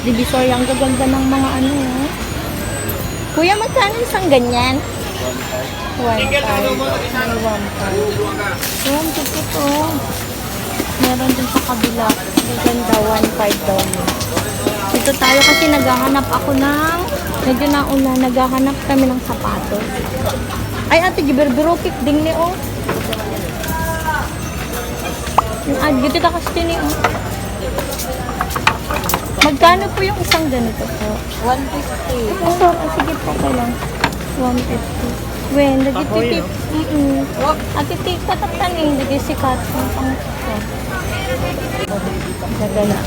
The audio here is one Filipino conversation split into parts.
Divisoria. Ang gaganda ng mga ano. Kuya, magkano isang ganyan? 1.5. May 1.5. Ayan, dito to. Meron din sa kabila. Gaganda, 1.5 daw. Dito tayo kasi naghahanap ako ng medyo nauna, naghahanap kami ng sapatos. Ay, ate, giberbirokik ding ni, oh. Yung dito ka kasi ni, oh. Magkano po yung isang ganito po? 150. Ito, sige po ka lang. 150. Wen, nagtitip. Ate, tatatan eh. Nagisikat. Ang pang-ito. Gagana.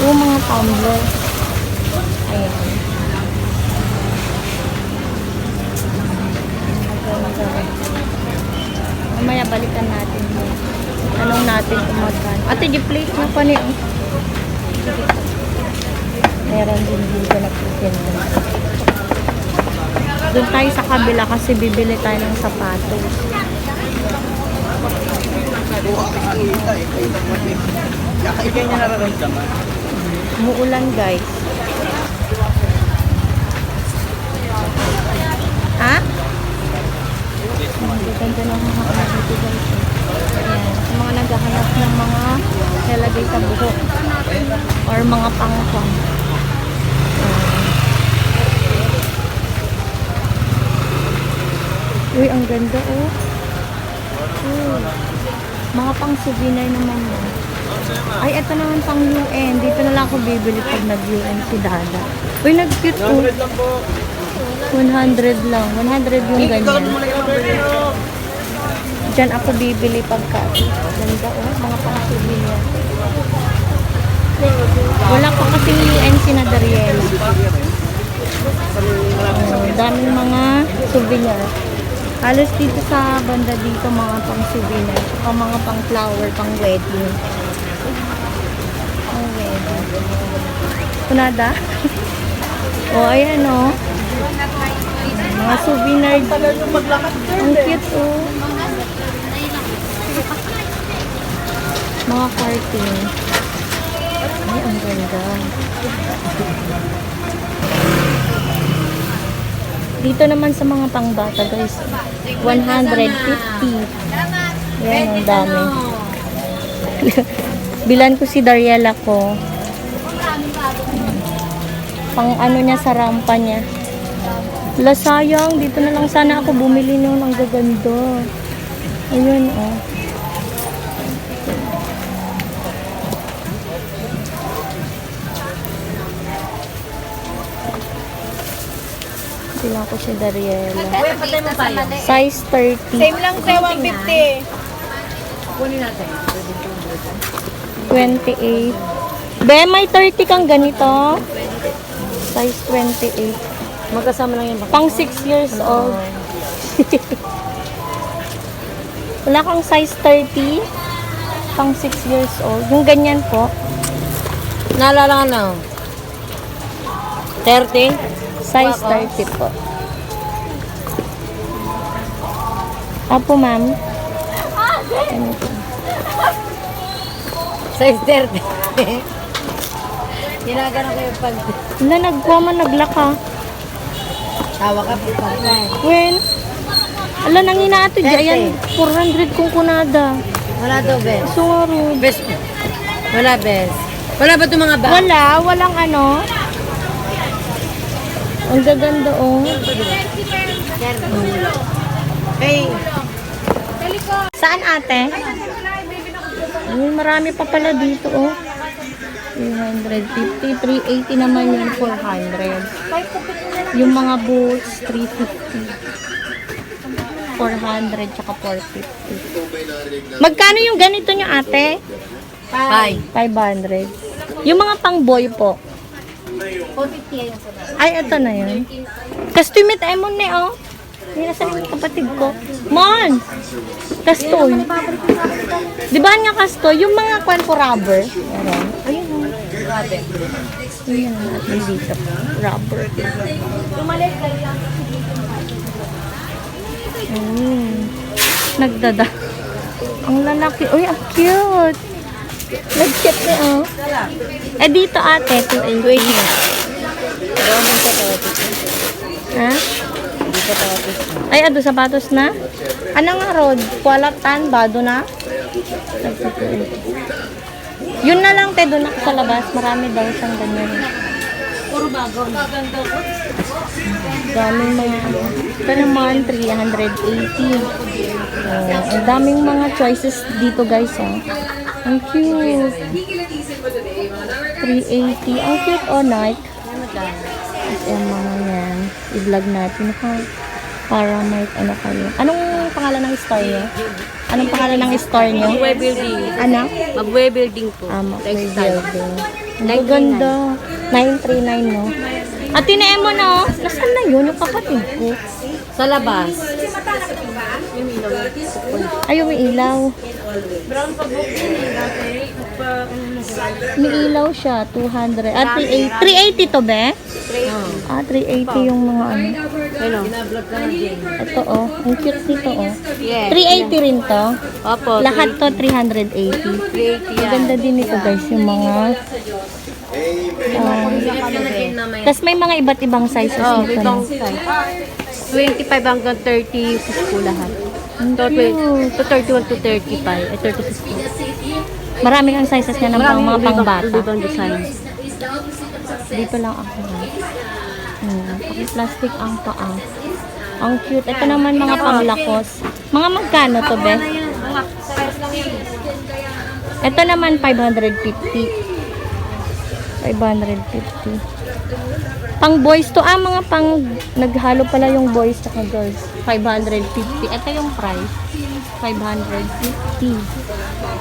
Yung mga tumbler. Ayan. Mamaya balikan natin yun. Tanong natin kung magkano. Ate, di-plate na pa niyo. Meron din dito na putin. Doon tayo sa kabila kasi bibili tayo ng sapatos. Umuulan, guys. Ha? Ang ganda ng mga ano dito, guys. Ayan. Sa mga naghahanap ng mga lalagay sa buhok or mga pangpang. Uy, ang ganda, oh. Mga pang souvenir naman yun. Ay, ito naman pang UN. Dito na lang ako bibili pag nag-UN si Dada. Uy, nag-cute, oh. 100 lang. 100 yung ganyan. Diyan ako bibili pagka. Ganda, oh. Mga pang souvenir. Wala pa kasing UN si na Dariel. Daming mga souvenir. Halos dito sa banda dito mga pang souvenir. Saka mga pang flower, pang wedding. Pang wedding. Kunada? O, ayan o. Mga souvenir. Ang cute o. Mga cartoon. Ay, ang ganda. Dito naman sa mga pangbata, guys. 150. Yan, ang dami. Bilan ko si Dariela ko. Pang ano niya sa rampa niya. Wala, sayang. Dito na lang sana ako bumili noon. Ang gaganda. Ayun, oh. Sila ko si Dariela. Size 30. Same lang sa 150. Kunin natin. 28. Be, may 30 kang ganito. Size 28. Magkasama lang yan. Pang 6 years old. Wala kang size 30. Pang 6 years old. Yung ganyan po. Naalala ka na. 30? Size 30 po. Apo, ma'am. Ano po? Size 30. Ginagano ko yung pag... Wala, nagkuha man, naglaka. Tawa ka po pag... When? Ala, nangina ato dyan. 400 kung kunada. Wala daw, bes. Sorry. Bes. Wala, bes. Wala ba itong mga bag? Wala, walang ano. Ang gaganda, oh. Hey. Saan, ate? Ay, marami pa pala dito, oh. 350, 380 naman yun, 400. Yung mga boots, 350. 400, tsaka 450. Magkano yung ganito nyo, ate? 500. Yung mga pang boy po. 450 Ay, ito na yun. Kastumit ay mo ni, oh. Hindi nasa yung kapatid ko. Mon! Kastoy. Di ba nga kastoy? Yung mga kwan po rubber. Meron. Ayun, oh. Ayun natin dito. Rubber. Nagdada. Ang lalaki. Uy, ang cute. Nag-chat na, oh. Eh, dito ate, 280. Ha? Ay, ado sapatos na? Ano nga, Rod? Kualatan, bado na? Yun na lang, te, doon ako sa labas. Marami daw siyang ganyan. Puro bago. Maganda ko. Daming mga, ito naman, 380. Oh, ang daming mga choices dito, guys, oh. Ang cute. 380. Ang cute, oh, Nike. Yung mga yan. I-vlog natin, ha? Para may, ano kayo. Anong pangalan ng store niyo? Anong pangalan ng store niyo? Magwe building. Ano? Magwe building po. May building. Ang ganda. 939, no? At tinae mo, no? Nasaan na yun? Yung kapatid ko. Sa labas. Ay, may ilaw. Brown pa book yun eh. May ilaw siya. 200. Ah, 380 to, be? Ah, 380 yung mga ano. Hello. Ito, oh. Ang cute nito, oh. Yes. 380 rin to. Opo. Lahat to 380. 380 Ang ganda din nito, guys. Yung mga... Tapos may mga iba't ibang sizes Oh, nito. ibang No? size. 25 hanggang 30 po lahat. Ang To cute. 31 to 35. Ay, 36 po. Maraming ang sizes niya ng mga pangbata. Ibang designs. Dito lang ako. Plastic ang paa. Ang cute. Ito naman mga panglakos. Mga magkano to, be? Ito naman 550. 550. Pang boys to. Ah, mga pang naghalo pala yung boys at girls. 550. Ito yung price. 550.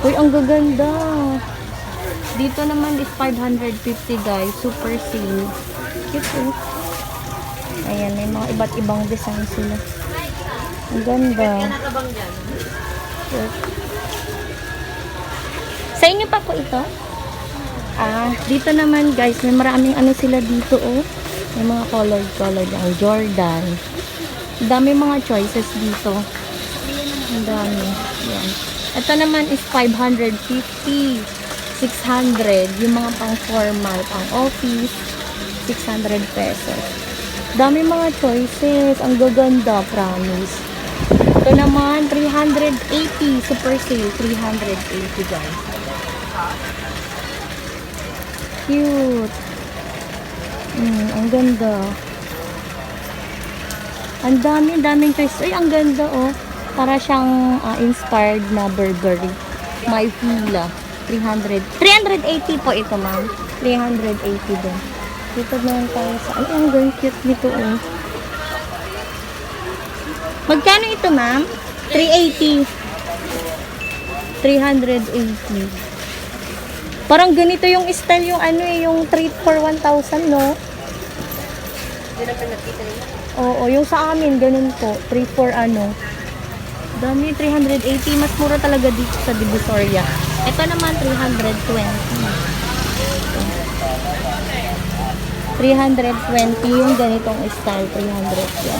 Uy, ang gaganda. Dito naman is 550, guys. Super sale. Cute, oh. Ayan, may mga iba't ibang design sila. Ang ganda. Cute. Sa inyo pa po ito? Ah, dito naman, guys, may maraming ano sila dito, oh. May mga colored ang Jordan. Ang dami mga choices dito. Ang dami. Yan. Ito naman is 550. 600. Yung mga pang formal, pang office. 600 pesos. Dami mga choices. Ang gaganda, promise. Ito naman, 380. Super sale, 380, guys. Cute. Ang ganda. Ang daming choice. Ay, ang ganda, oh. Para siyang inspired na Burberry. My Fila. 380 po ito, ma'am. 380 din. Dito naman tayo sa... Ay, ang ganda, cute nito, oh. Magkano ito, ma'am? 380. 380. Parang ganito yung style yung ano eh, yung 3 for 1,000, no? Oo, yung sa amin, ganun po. 3 for ano. Dami, 380. Mas mura talaga dito sa Divisoria. Ito naman, 320. 320 yung ganitong style. 320.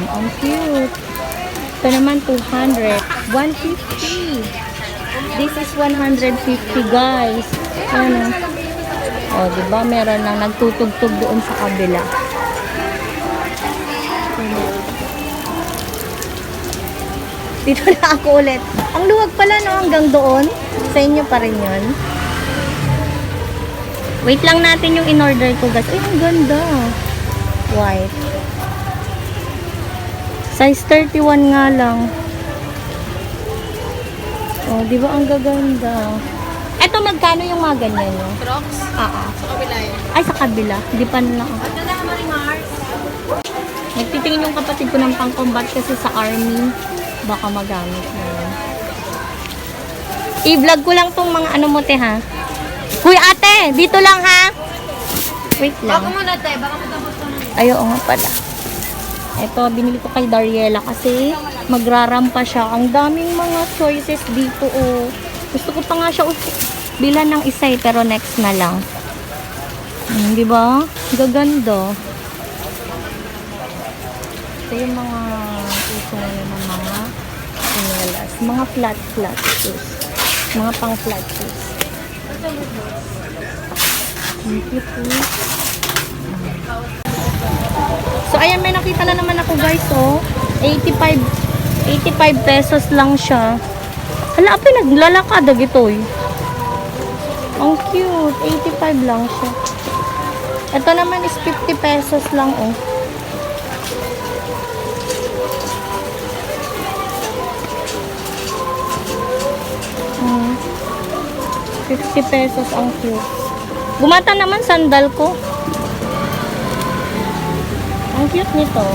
Ang cute. Ito naman, 200. 150. This is 150, guys. Ano? O, diba? Meron lang nagtutugtog doon sa kabila. Dito na ako ulit. Ang luwag pala, no? Hanggang doon. Sa inyo pa rin yun. Wait lang natin yung in-order ko, guys. Ay, ang ganda. White. Size 31 nga lang. Oh, di ba ang gaganda? Eto, magkano yung mga ganyan, no? Crocs? Sa kabila yun. Ay, sa kabila. Di pa na lang. At na Marimars. Nagtitingin yung kapatid ko ng pang-combat kasi sa army. Baka magamit na yun. I-vlog ko lang tong mga ano mo, te, ha? Huy, ate! Dito lang, ha? Wait lang. Baka muna, te. Baka matapos ko na. Ay, oo nga pala. Ito, binili ko kay Dariela kasi magrarampa siya. Ang daming mga choices dito, oh. Gusto ko pa nga siya bilan ng isa, pero next na lang. Di ba? Gaganda. Ito yung mga uso ngayon ng mga sinelas. Mga flat shoes. Mga pang flat shoes. Ang cute oh. So, ayan, may nakita na naman ako guys, oh. 85 pesos lang siya. Hala, apay, naglalakad ito, eh. Ang cute. 85 lang siya. Ito naman is 50 pesos lang, oh. Hmm. 50 pesos ang cute. Gumata naman sandal ko. Ang cute nito.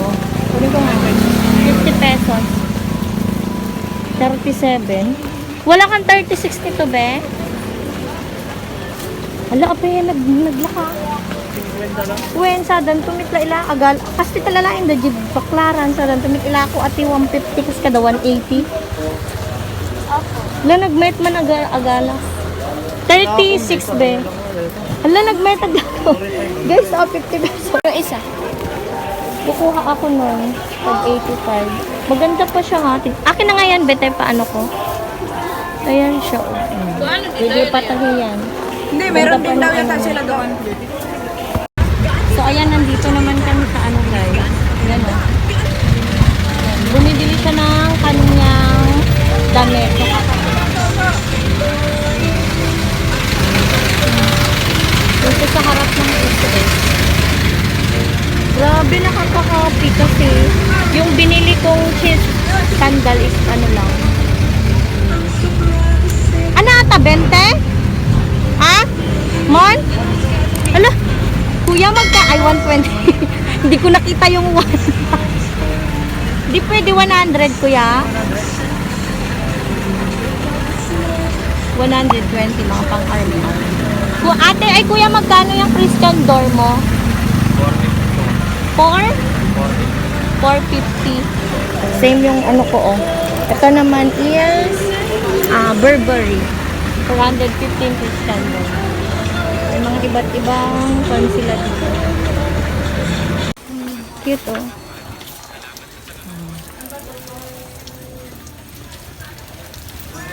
Kunin ko nga. 50 pesos. 37. Wala kang 36 nito, be? Hala, apay, naglaka. Wen, sadan, tumitla ila agal. Kasi talalain da jid baklaran, sadan, tumitla ako ati 150, kas kada 180. Hala, nagmet man agala. 36, be. Hala, nagmet agala. Guys, 50 pesos. Yung isa. Kukuha ako nun. Pag 85. Maganda pa siya ha. Akin na nga yan, bete, paano ko? Ayan siya. Oh. Pwede patahiyan. Hindi, meron din daw yata sila doon. So, ayan, nandito naman kami sa ano guys. Ayan o. Ayan, bumibili siya ng kanyang damit. Dito sa harap ng SS. Grabe, nakaka-copy kasi yung binili kong cheese sandal is ano lang. Ano ata, 20? Ha? Mon? Ala, kuya ay 120. Hindi ko nakita yung 1. Hindi pwede 100, kuya. 120 mga pang-army. Ate, ay kuya, magkano yung Christian door mo? 4? 450. Same yung ano ko, oh. Ito naman is Burberry. 415 Christian door. May mga iba't ibang pan sila dito. Cute, oh.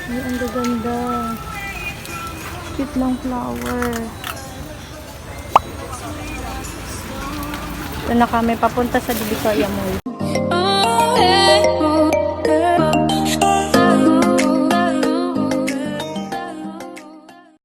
Ay, ang gaganda. Cute lang flower. Ito na kami papunta sa Divisoria Mall.